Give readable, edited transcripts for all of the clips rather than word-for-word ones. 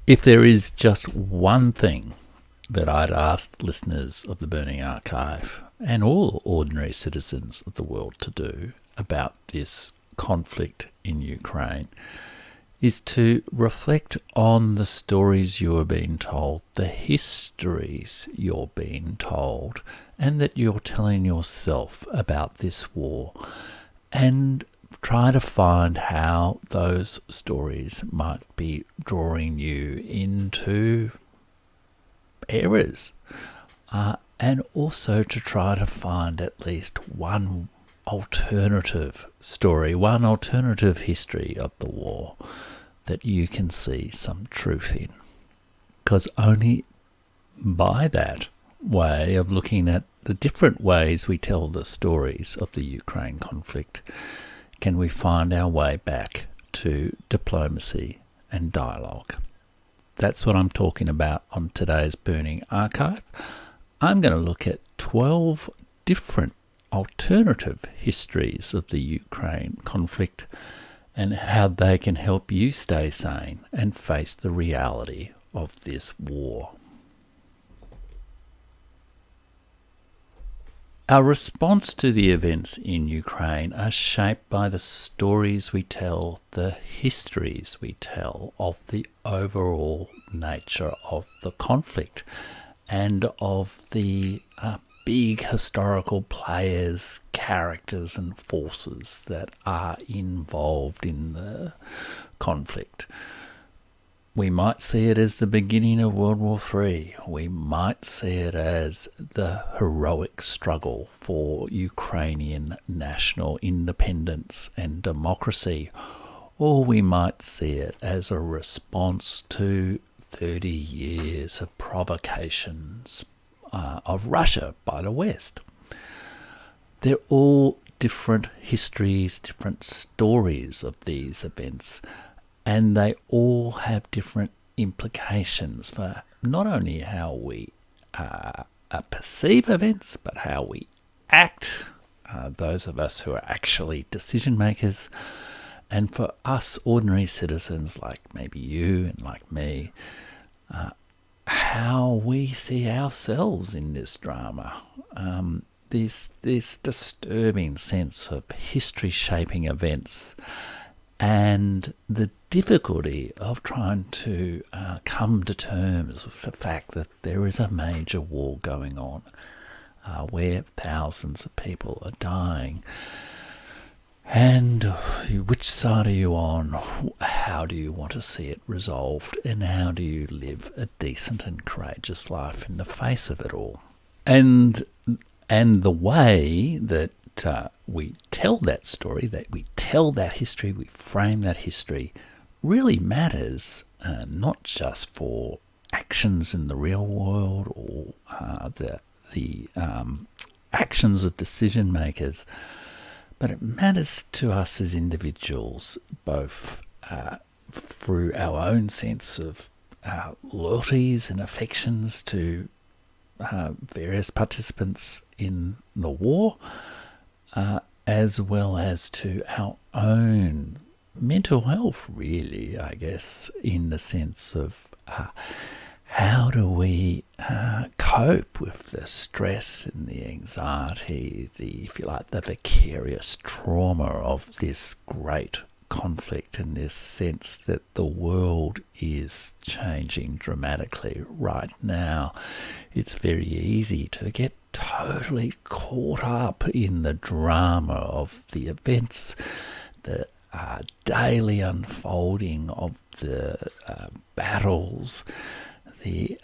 If there is just one thing that I'd ask listeners of the Burning Archive and all ordinary citizens of the world to do about this conflict in Ukraine, is to reflect on the stories you're being told, the histories you're being told, and that you're telling yourself about this war, and try to find how those stories might be drawing you into errors, and also to try to find at least one alternative story, one alternative history of the war that you can see some truth in. Because only by that way of looking at the different ways we tell the stories of the Ukraine conflict can we find our way back to diplomacy and dialogue. That's what I'm talking about on today's Burning Archive. I'm going to look at 12 different alternative histories of the Ukraine conflict and how they can help you stay sane and face the reality of this war. Our response to the events in Ukraine are shaped by the stories we tell, the histories we tell of the overall nature of the conflict and of the big historical players, characters and forces that are involved in the conflict. We might see it as the beginning of World War III. We might see it as the heroic struggle for Ukrainian national independence and democracy. Or we might see it as a response to 30 years of provocations of Russia by the West. They're all different histories, different stories of these events, and they all have different implications for not only how we perceive events, but how we act, those of us who are actually decision makers, and for us ordinary citizens like maybe you and like me, how we see ourselves in this drama. This disturbing sense of history shaping events and the difficulty of trying to come to terms with the fact that there is a major war going on where thousands of people are dying. And which side are you on? How do you want to see it resolved? And how do you live a decent and courageous life in the face of it all? And the way that we tell that story, that we tell that history, we frame that history, really matters, not just for actions in the real world or the actions of decision makers, but it matters to us as individuals, both through our own sense of loyalties and affections to various participants in the war, as well as to our own mental health, really, I guess, in the sense of how do we cope with the stress and the anxiety, if you like, the vicarious trauma of this great conflict, and this sense that the world is changing dramatically right now. It's very easy to get totally caught up in the drama of the events, the daily unfolding of the battles, the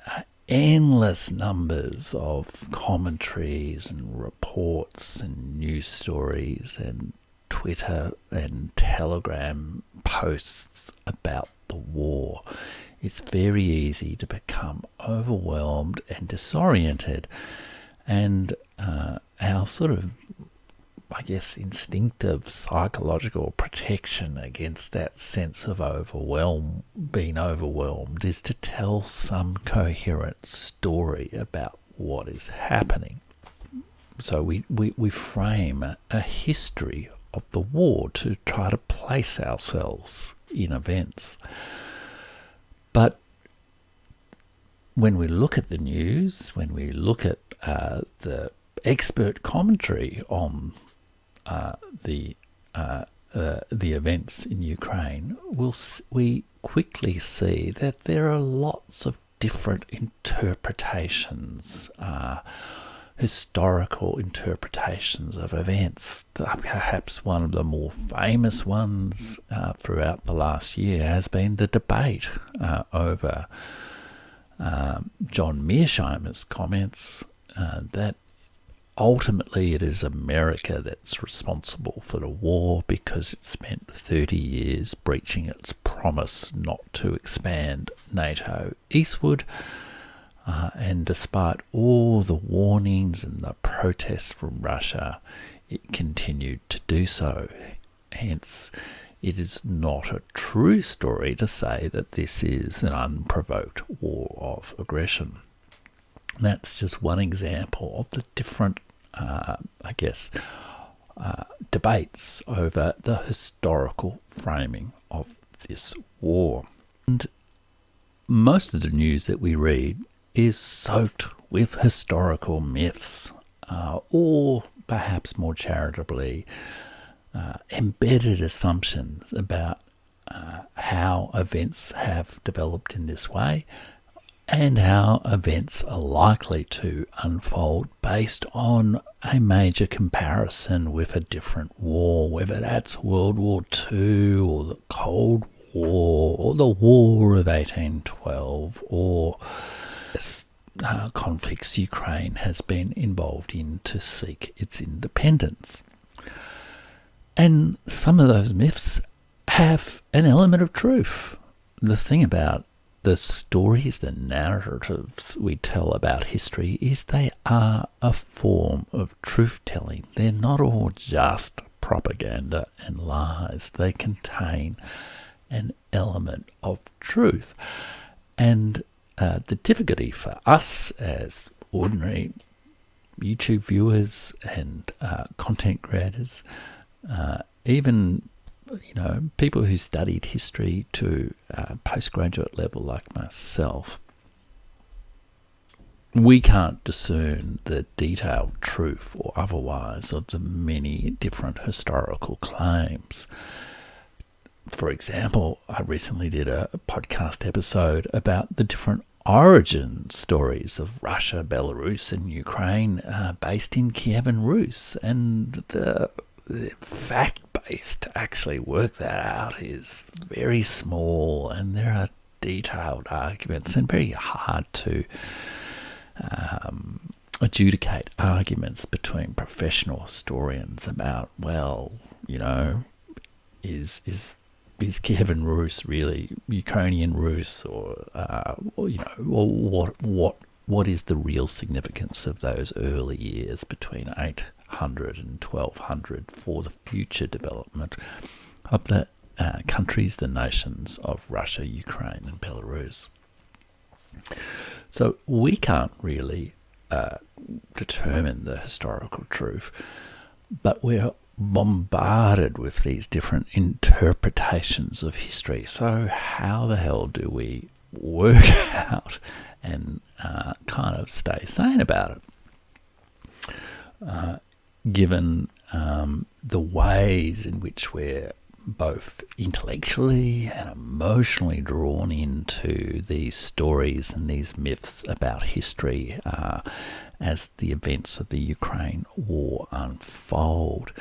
endless numbers of commentaries and reports and news stories and Twitter and Telegram posts about the war. It's very easy to become overwhelmed and disoriented, and our sort of, I guess, instinctive psychological protection against that sense of being overwhelmed is to tell some coherent story about what is happening. So we frame a history of the war to try to place ourselves in events. But when we look at the news, when we look at the expert commentary on the events in Ukraine, we quickly see that there are lots of different interpretations, historical interpretations of events. Perhaps one of the more famous ones throughout the last year has been the debate over John Mearsheimer's comments that ultimately it is America that's responsible for the war because it spent 30 years breaching its promise not to expand NATO eastward. And despite all the warnings and the protests from Russia, it continued to do so. Hence, it is not a true story to say that this is an unprovoked war of aggression. That's just one example of the different, debates over the historical framing of this war. And most of the news that we read is soaked with historical myths, or perhaps more charitably, embedded assumptions about how events have developed in this way and how events are likely to unfold based on a major comparison with a different war, whether that's World War II or the Cold War or the War of 1812 or conflicts Ukraine has been involved in to seek its independence. And some of those myths have an element of truth. The thing about the stories, the narratives we tell about history is they are a form of truth-telling. They're not all just propaganda and lies. They contain an element of truth. And the difficulty for us as ordinary YouTube viewers and content creators, even people who studied history to postgraduate level like myself, we can't discern the detailed truth or otherwise of the many different historical claims. For example, I recently did a podcast episode about the different origin stories of Russia, Belarus and Ukraine based in Kiev and Rus, and the fact base to actually work that out is very small, and there are detailed arguments and very hard to adjudicate arguments between professional historians about, is Kiev and Rus really Ukrainian Rus, or what is the real significance of those early years between 800 and 1200 for the future development of the countries, the nations of Russia, Ukraine and Belarus. So we can't really determine the historical truth, but we're bombarded with these different interpretations of history. So how the hell do we work out and kind of stay sane about it, given the ways in which we're both intellectually and emotionally drawn into these stories and these myths about history as the events of the Ukraine war unfold.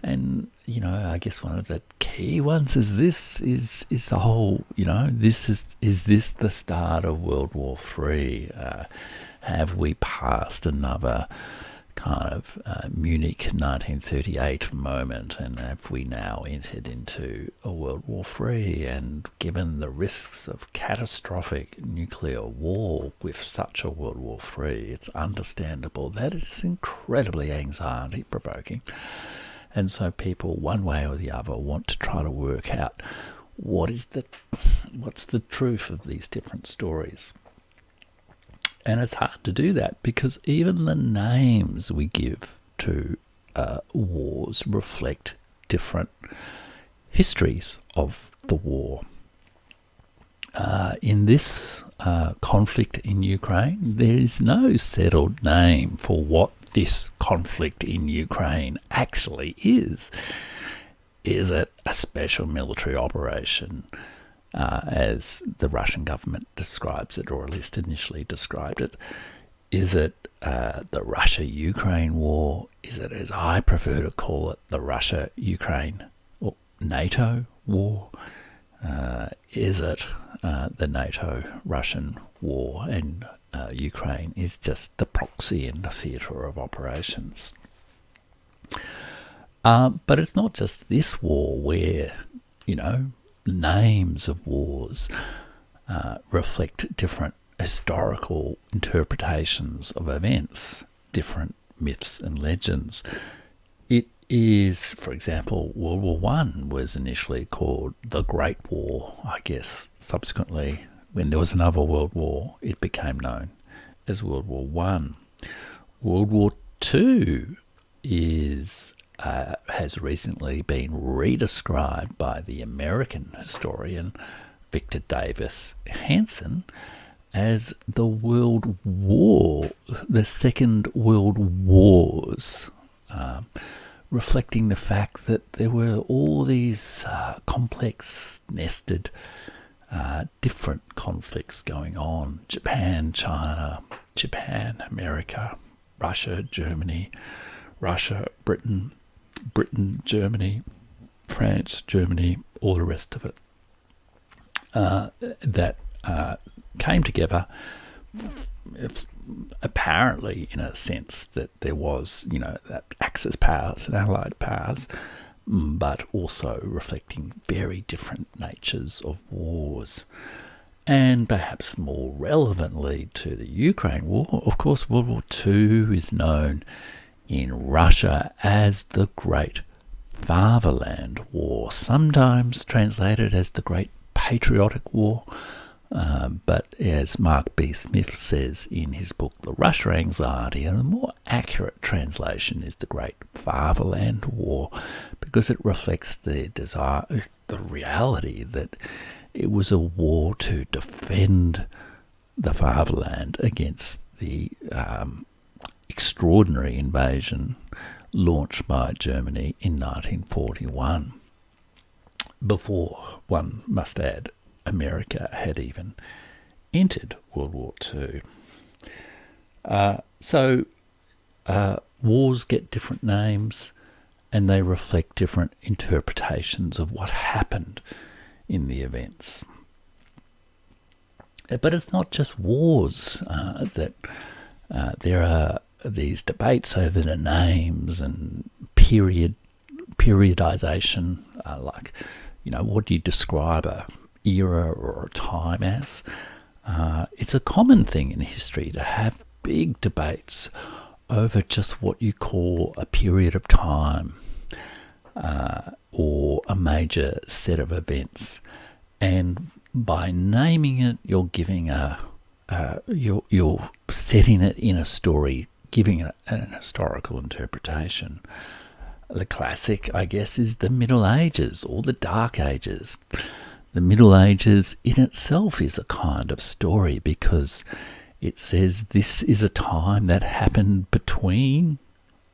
And I guess one of the key ones is the whole, is this the start of World War III? Have we passed another kind of Munich 1938 moment, and have we now entered into a World War III? And given the risks of catastrophic nuclear war with such a World War III, it's understandable that it's incredibly anxiety-provoking. And so people, one way or the other, want to try to work out what's the truth of these different stories. And it's hard to do that because even the names we give to wars reflect different histories of the war. In this conflict in Ukraine, there is no settled name for what this conflict in Ukraine actually is. Is it a special military operation, as the Russian government describes it, or at least initially described it? Is it the Russia-Ukraine War? Is it, as I prefer to call it, the Russia-Ukraine-NATO War? Is it the NATO-Russian War, and Ukraine is just the proxy and the theatre of operations? But it's not just this war where, names of wars reflect different historical interpretations of events, different myths and legends. It is, for example, World War One was initially called the Great War. I guess subsequently, when there was another World War, it became known as World War One. World War Two has recently been redescribed by the American historian Victor Davis Hanson as the World War, the Second World Wars, reflecting the fact that there were all these complex, nested, different conflicts going on. Japan, China, Japan, America, Russia, Germany, Russia, Britain, Germany, France, Germany, all the rest of it, that came together, apparently in a sense that there was, that Axis powers and Allied powers, but also reflecting very different natures of wars. And perhaps more relevantly to the Ukraine War, of course, World War II is known in Russia as the Great Fatherland War, sometimes translated as the Great Patriotic War, but as Mark B. Smith says in his book The Russia Anxiety, a more accurate translation is the Great Fatherland War, because it reflects the desire, the reality that it was a war to defend the fatherland against the extraordinary invasion launched by Germany in 1941. Before, one must add, America had even entered World War II. So wars get different names, and they reflect different interpretations of what happened in the events. But it's not just wars that there are these debates over the names and periodization, like, what do you describe a era or a time as? It's a common thing in history to have big debates over just what you call a period of time, or a major set of events, and by naming it, you're giving you're setting it in a story, giving it an historical interpretation. The classic, I guess, is the Middle Ages or the Dark Ages. The Middle Ages in itself is a kind of story, because it says this is a time that happened between,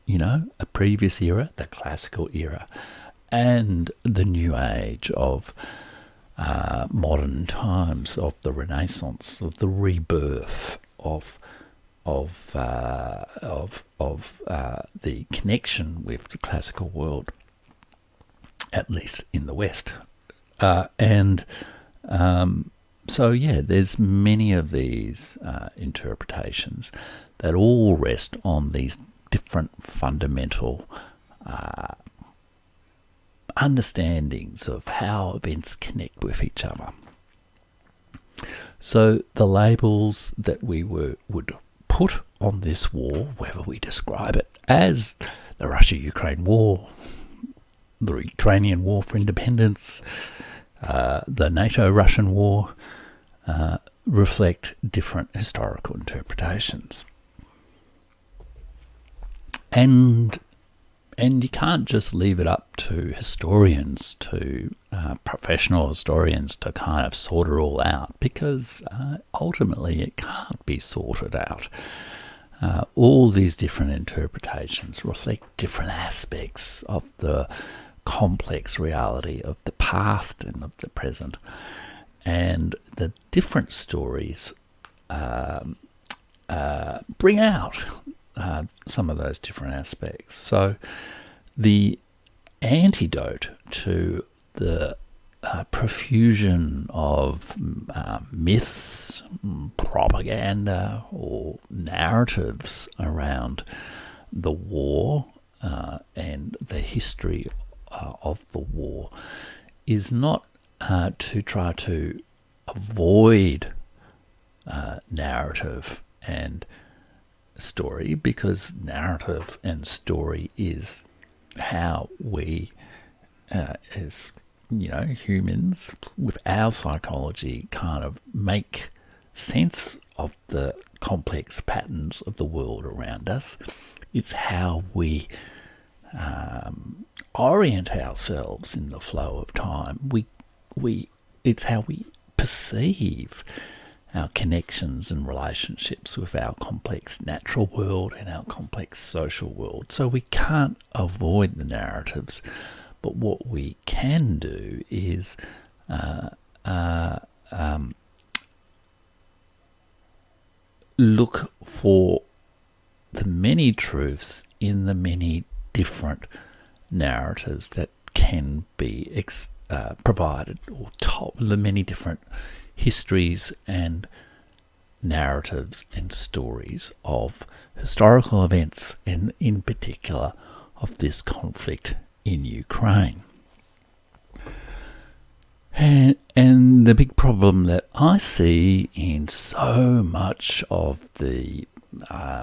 a previous era, the classical era, and the new age of modern times, of the Renaissance, of the rebirth, of the connection with the classical world, at least in the West. So there's many of these interpretations that all rest on these different fundamental understandings of how events connect with each other. So the labels that we would put on this war, whether we describe it as the Russia-Ukraine War, the Ukrainian War for Independence, the NATO-Russian War, reflect different historical interpretations. And And you can't just leave it up to historians, to professional historians, to kind of sort it all out, because ultimately it can't be sorted out. All these different interpretations reflect different aspects of the complex reality of the past and of the present. And the different stories bring out some of those different aspects. So the antidote to the profusion of myths, propaganda, or narratives around the war and the history of the war is not to try to avoid narrative and story, because narrative and story is how we as humans with our psychology kind of make sense of the complex patterns of the world around us. It's how we orient ourselves in the flow of time. It's how we perceive our connections and relationships with our complex natural world and our complex social world. So we can't avoid the narratives, but what we can do is look for the many truths in the many different narratives that can be provided, or the many different histories and narratives and stories of historical events, and in particular of this conflict in Ukraine. And the big problem that I see in so much of the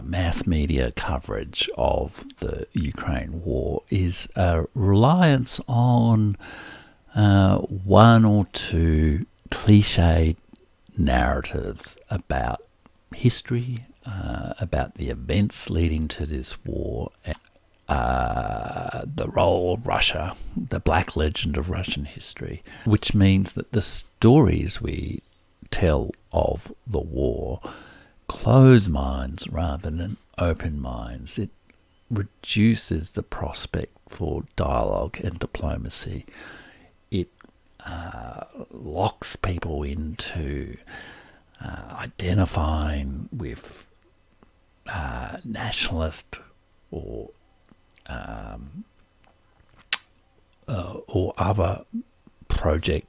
mass media coverage of the Ukraine war is a reliance on one or two cliched narratives about history, about the events leading to this war, and the role of Russia, the black legend of Russian history, which means that the stories we tell of the war close minds rather than open minds. It reduces the prospect for dialogue and diplomacy. It locks people into identifying with nationalist or other project.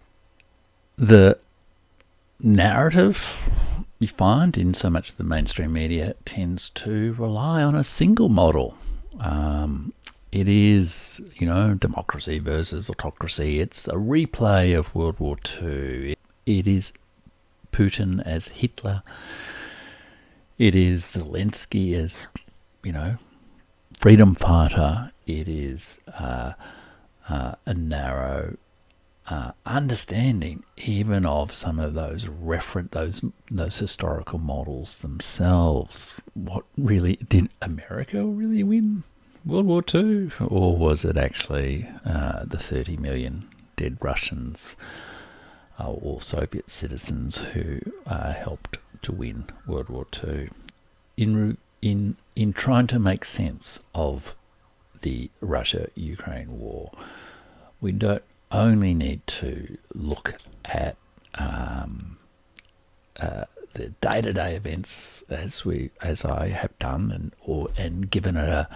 The narrative you find in so much of the mainstream media tends to rely on a single model. It is, democracy versus autocracy. It's a replay of World War II. It is Putin as Hitler. It is Zelensky as, freedom fighter. It is a narrow understanding even of some of those those historical models themselves. What really did America really win World War II, or was it actually the 30 million dead Russians or Soviet citizens who helped to win World War II? In trying to make sense of the Russia-Ukraine war, we don't only need to look at the day-to-day events as I have done, and given it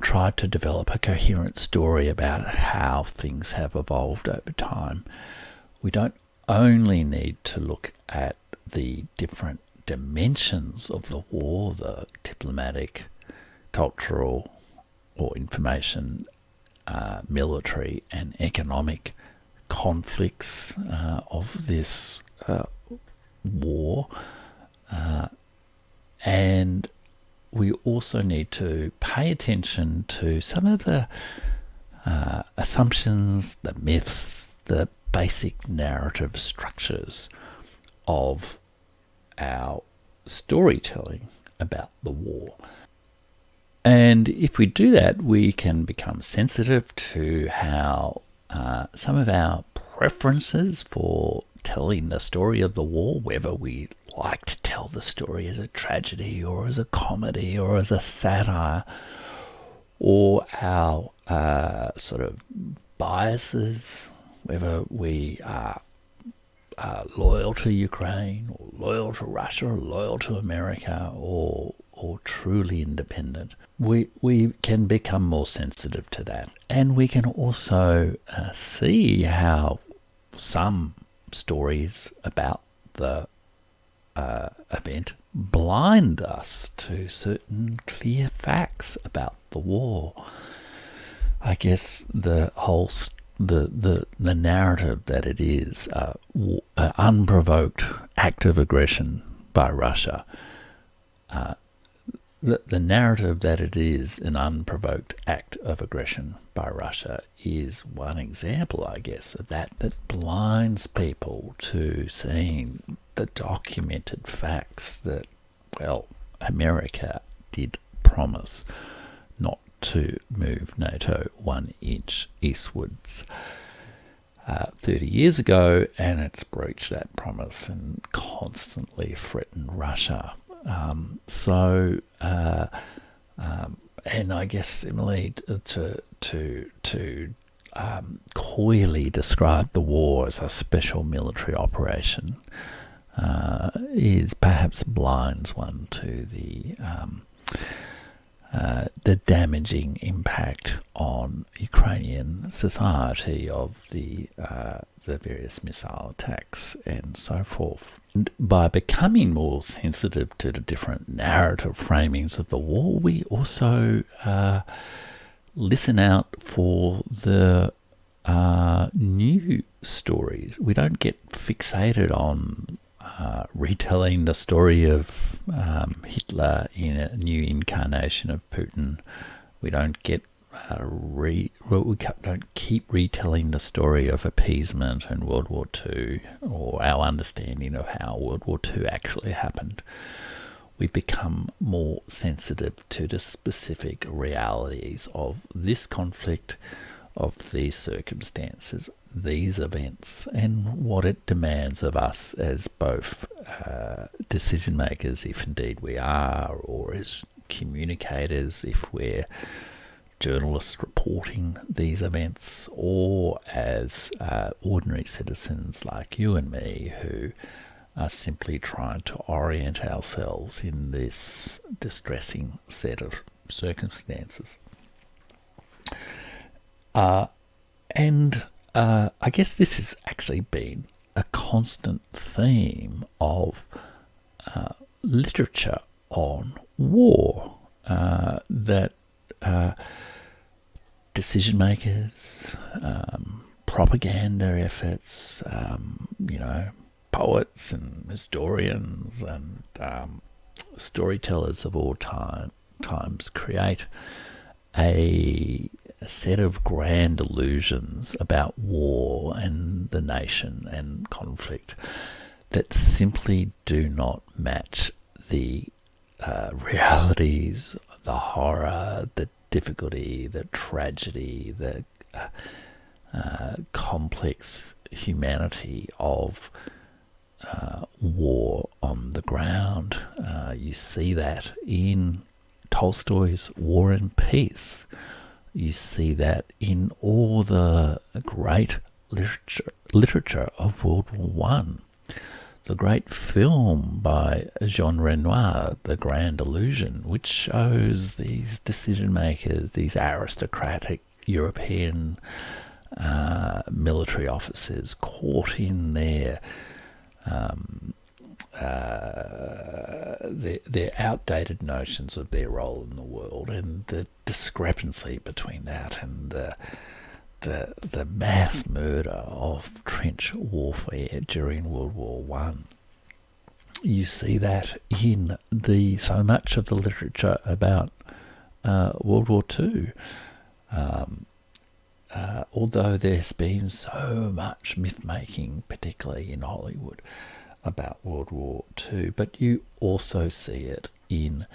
tried to develop a coherent story about how things have evolved over time. We don't only need to look at the different dimensions of the war, the diplomatic, cultural, or information, military and economic conflicts of this war, and we also need to pay attention to some of the assumptions, the myths, the basic narrative structures of our storytelling about the war. And if we do that, we can become sensitive to how some of our preferences for telling the story of the war, whether we like to tell the story as a tragedy or as a comedy or as a satire, or our sort of biases, whether we are loyal to Ukraine or loyal to Russia or loyal to America or truly independent, we can become more sensitive to that. And we can also see how some stories about the event blind us to certain clear facts about the war. I guess the whole the narrative that it is an unprovoked act of aggression by Russia. The narrative that it is an unprovoked act of aggression by Russia is one example, I guess, of that blinds people to seeing the documented facts that, well, America did promise not to move NATO 1 inch eastwards 30 years ago, and it's breached that promise and constantly threatened Russia. And I guess similarly to coyly describe the war as a special military operation is perhaps blinds one to the damaging impact on Ukrainian society of the various missile attacks and so forth. And by becoming more sensitive to the different narrative framings of the war, we also listen out for the new stories. We don't get fixated on retelling the story of Hitler in a new incarnation of Putin. We don't get we don't keep retelling the story of appeasement and World War II, or our understanding of how World War II actually happened. We become more sensitive to the specific realities of this conflict, of these circumstances, these events, and what it demands of us as both decision makers, if indeed we are, or as communicators, if we're journalists reporting these events, or as ordinary citizens like you and me who are simply trying to orient ourselves in this distressing set of circumstances. And I guess this has actually been a constant theme of literature on war, that decision makers, propaganda efforts, poets and historians and storytellers of all times create a set of grand illusions about war and the nation and conflict that simply do not match the realities, the horror, the difficulty, the tragedy, the complex humanity of war on the ground. You see that in Tolstoy's War and Peace. You see that in all the great literature of World War One. The great film by Jean Renoir, The Grand Illusion, which shows these decision makers, these aristocratic European military officers caught in their outdated notions of their role in the world, and the discrepancy between that and the mass murder of trench warfare during World War One. You see that in so much of the literature about World War Two. Although there's been so much myth-making, particularly in Hollywood, about World War II, but you also see it in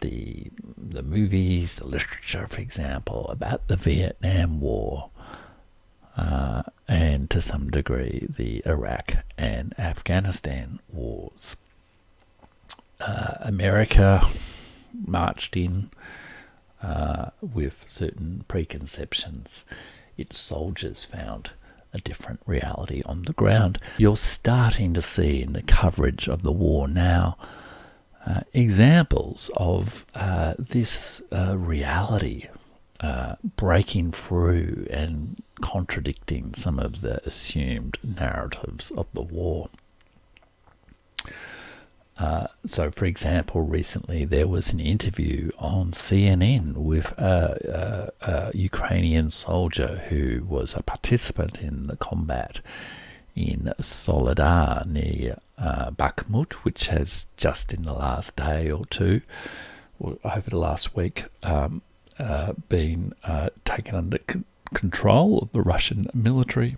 the movies, the literature, for example, about the Vietnam War, and to some degree the Iraq and Afghanistan wars. America marched in with certain preconceptions. Its soldiers found a different reality on the ground. You're starting to see in the coverage of the war now examples of this reality breaking through and contradicting some of the assumed narratives of the war. So, for example, recently there was an interview on CNN with a Ukrainian soldier who was a participant in the combat in Soledar near Bakhmut, which has just in the last day or two, or over the last week, been taken under control of the Russian military.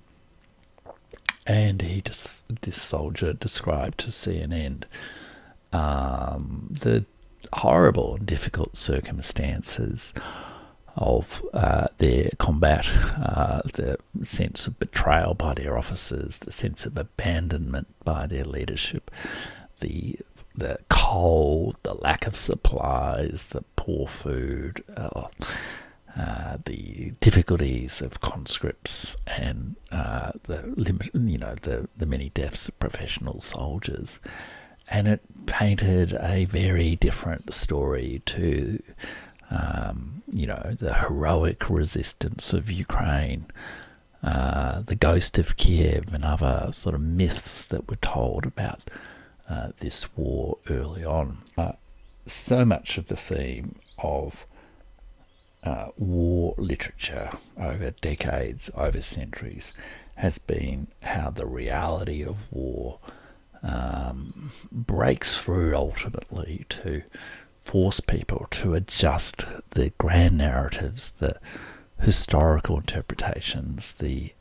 And this soldier described to CNN the horrible and difficult circumstances of their combat, the sense of betrayal by their officers, the sense of abandonment by their leadership, the cold, the lack of supplies, the poor food, the difficulties of conscripts, and the many deaths of professional soldiers. And it painted a very different story to the heroic resistance of Ukraine, the ghost of Kiev, and other sort of myths that were told about this war early on. So much of the theme of war literature over decades, over centuries, has been how the reality of war breaks through ultimately to force people to adjust the grand narratives, the historical interpretations, the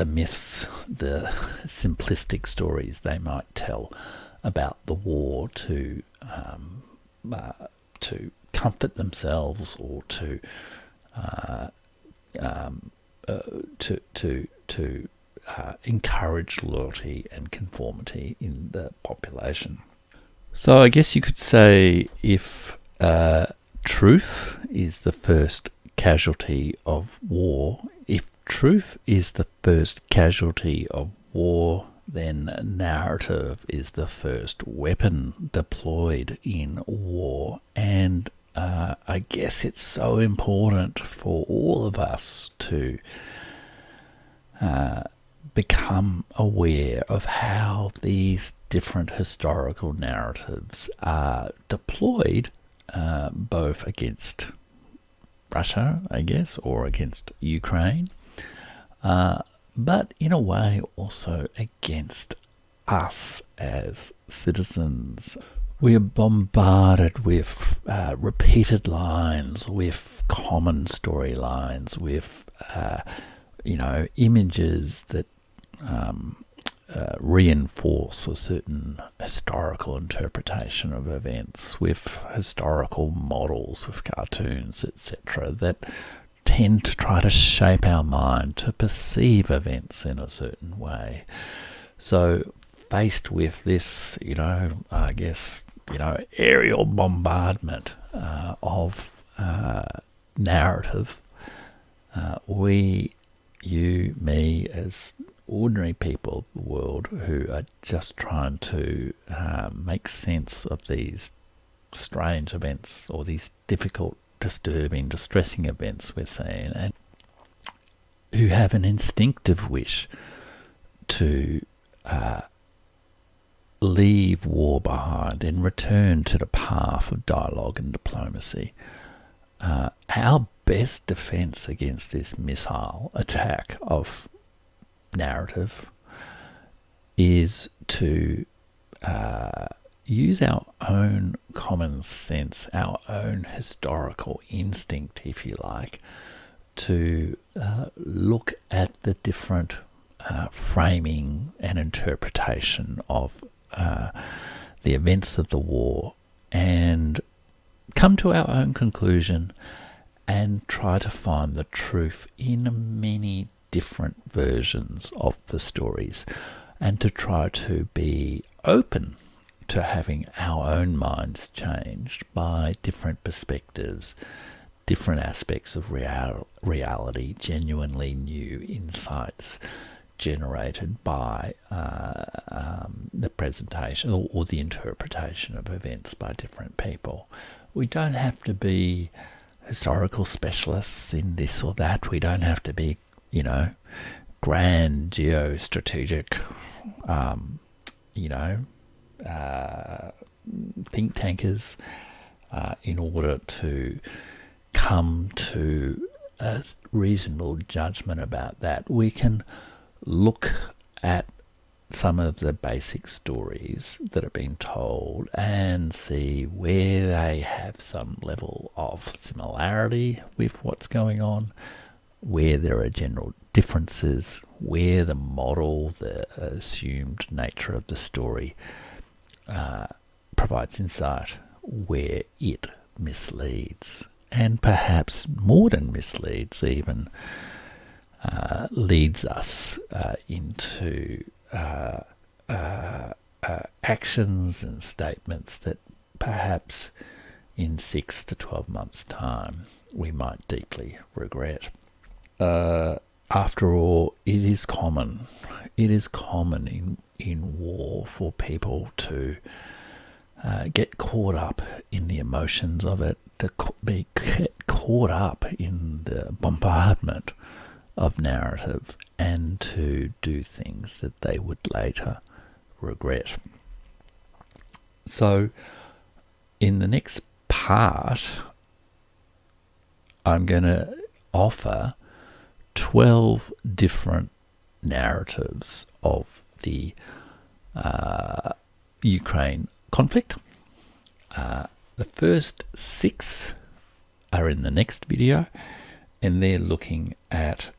myths, the simplistic stories they might tell about the war to comfort themselves, or to encourage loyalty and conformity in the population. So I guess you could say, if truth is the first casualty of war, if truth is the first casualty of war, then narrative is the first weapon deployed in war. And I guess it's so important for all of us to become aware of how these different historical narratives are deployed, both against Russia, I guess, or against Ukraine, but in a way also against us as citizens. We are bombarded with repeated lines, with common storylines, with images that reinforce a certain historical interpretation of events, with historical models, with cartoons, etc., that tend to try to shape our mind to perceive events in a certain way. So faced with this, aerial bombardment of narrative, you, me, as ordinary people of the world who are just trying to make sense of these strange events, or these difficult, disturbing, distressing events we're seeing, and who have an instinctive wish to leave war behind and return to the path of dialogue and diplomacy. Our best defense against this missile attack of narrative is to use our own common sense, our own historical instinct, if you like, to look at the different framing and interpretation of the events of the war, and come to our own conclusion and try to find the truth in many different versions of the stories, and to try to be open to having our own minds changed by different perspectives, different aspects of reality, genuinely new insights generated by the presentation or the interpretation of events by different people. We don't have to be historical specialists in this or that. We don't have to be, grand geostrategic, think tankers in order to come to a reasonable judgment about that. We can look at some of the basic stories that have been told and see where they have some level of similarity with what's going on, where there are general differences, where the model, the assumed nature of the story provides insight, where it misleads, and perhaps more than misleads, even leads us into actions and statements that perhaps in 6 to 12 months' time we might deeply regret. After all, it is common in war for people to get caught up in the emotions of it, to get caught up in the bombardment of narrative, and to do things that they would later regret. So in the next part, I'm going to offer 12 different narratives of the Ukraine conflict. The first 6 are in the next video, and they're looking at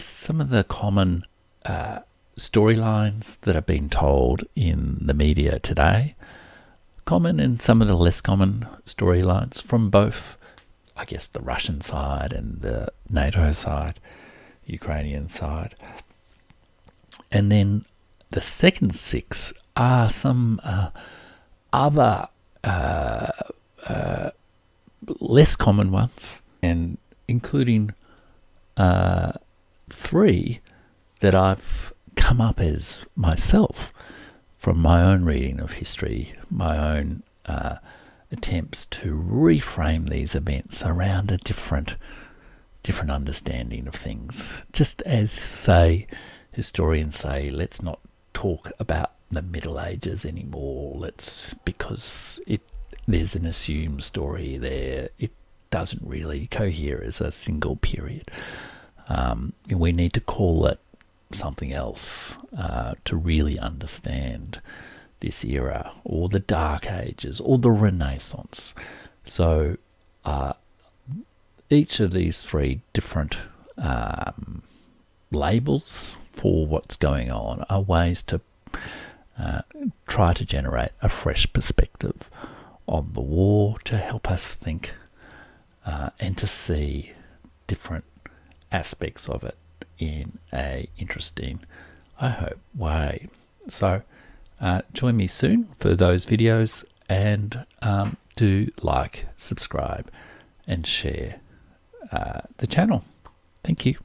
some of the common storylines that have been told in the media today, common and some of the less common storylines from both, the Russian side and the NATO side, Ukrainian side. And then the second 6 are some other less common ones, and including 3 that I've come up as myself from my own reading of history, my own attempts to reframe these events around a different understanding of things. Just as, say, historians say, let's not talk about the Middle Ages anymore. Because there's an assumed story there. It doesn't really cohere as a single period. We need to call it something else to really understand this era, or the Dark Ages, or the Renaissance. So each of these 3 different labels for what's going on are ways to try to generate a fresh perspective on the war, to help us think and to see different aspects of it in a interesting, I hope, way. So join me soon for those videos, and do like, subscribe and share the channel. Thank you.